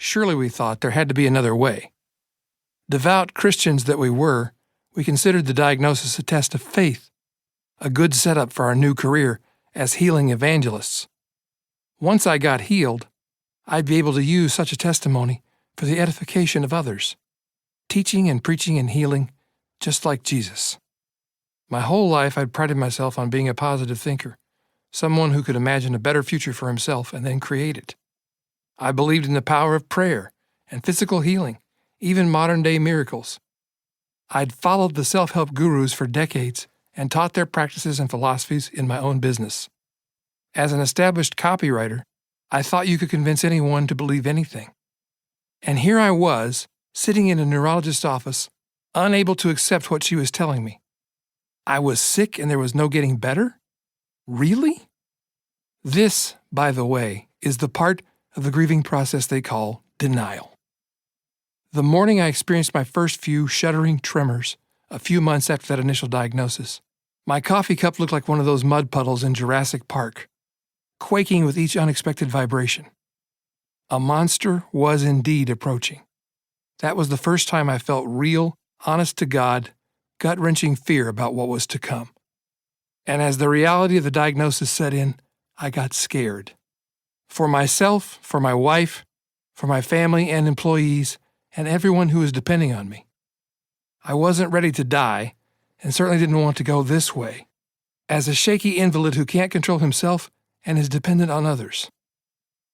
Surely, we thought, there had to be another way. Devout Christians that we were, we considered the diagnosis a test of faith, a good setup for our new career as healing evangelists. Once I got healed, I'd be able to use such a testimony for the edification of others, teaching and preaching and healing just like Jesus. My whole life I'd prided myself on being a positive thinker, someone who could imagine a better future for himself and then create it. I believed in the power of prayer and physical healing, even modern-day miracles. I'd followed the self-help gurus for decades and taught their practices and philosophies in my own business. As an established copywriter, I thought you could convince anyone to believe anything. And here I was, sitting in a neurologist's office, unable to accept what she was telling me. I was sick and there was no getting better? Really? This, by the way, is the part of the grieving process they call denial. The morning I experienced my first few shuddering tremors, a few months after that initial diagnosis, my coffee cup looked like one of those mud puddles in Jurassic Park, quaking with each unexpected vibration. A monster was indeed approaching. That was the first time I felt real, honest-to-God, gut-wrenching fear about what was to come. And as the reality of the diagnosis set in, I got scared. For myself, for my wife, for my family and employees, and everyone who was depending on me. I wasn't ready to die, and certainly didn't want to go this way, as a shaky invalid who can't control himself and is dependent on others.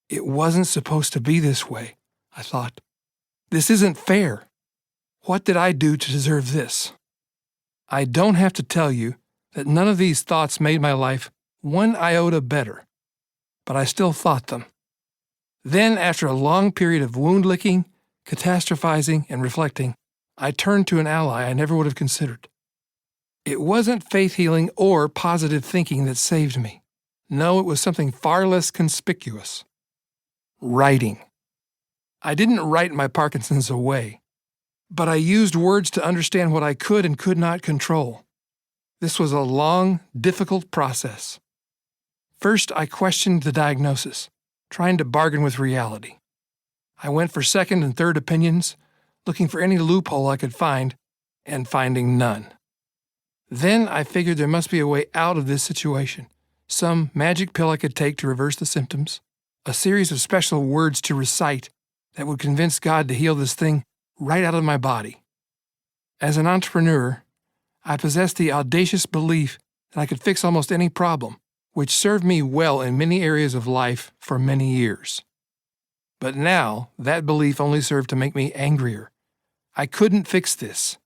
It wasn't supposed to be this way, I thought. This isn't fair. What did I do to deserve this? I don't have to tell you that none of these thoughts made my life one iota better, but I still thought them. Then, after a long period of wound-licking, catastrophizing, and reflecting, I turned to an ally I never would have considered. It wasn't faith healing or positive thinking that saved me. No, it was something far less conspicuous. Writing. I didn't write my Parkinsons away, but I used words to understand what I could and could not control. This was a long, difficult process. First, I questioned the diagnosis, trying to bargain with reality. I went for second and third opinions, looking for any loophole I could find, and finding none. Then I figured there must be a way out of this situation, some magic pill I could take to reverse the symptoms, a series of special words to recite that would convince God to heal this thing right out of my body. As an entrepreneur, I possessed the audacious belief that I could fix almost any problem, which served me well in many areas of life for many years. But now, that belief only served to make me angrier. I couldn't fix this.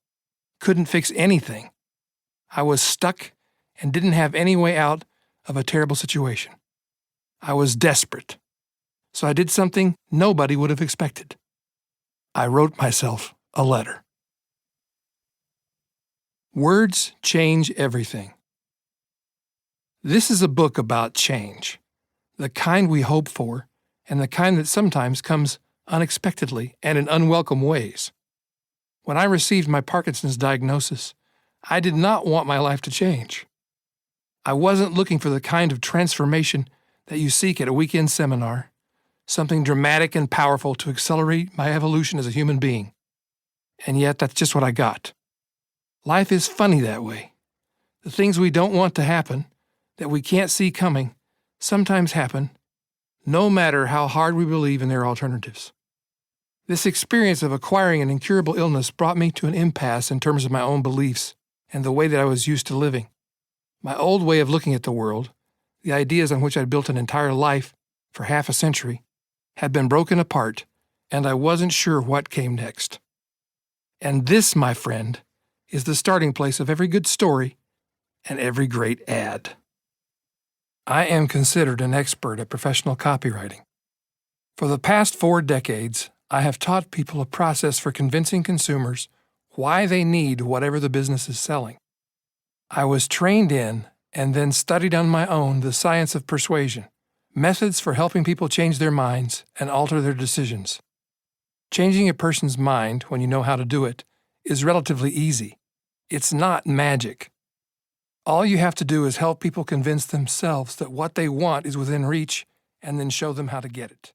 Couldn't fix anything. I was stuck and didn't have any way out of a terrible situation. I was desperate. So I did something nobody would have expected. I wrote myself a letter. Words change everything. This is a book about change, the kind we hope for, and the kind that sometimes comes unexpectedly and in unwelcome ways. When I received my Parkinson's diagnosis, I did not want my life to change. I wasn't looking for the kind of transformation that you seek at a weekend seminar, something dramatic and powerful to accelerate my evolution as a human being. And yet, that's just what I got. Life is funny that way. The things we don't want to happen, that we can't see coming, sometimes happen, no matter how hard we believe in their alternatives. This experience of acquiring an incurable illness brought me to an impasse in terms of my own beliefs and the way that I was used to living. My old way of looking at the world, the ideas on which I'd built an entire life for half a century, had been broken apart, and I wasn't sure what came next. And this, my friend, is the starting place of every good story and every great ad. I am considered an expert at professional copywriting. For the past 4 decades, I have taught people a process for convincing consumers why they need whatever the business is selling. I was trained in and then studied on my own the science of persuasion, methods for helping people change their minds and alter their decisions. Changing a person's mind, when you know how to do it, is relatively easy. It's not magic. All you have to do is help people convince themselves that what they want is within reach and then show them how to get it.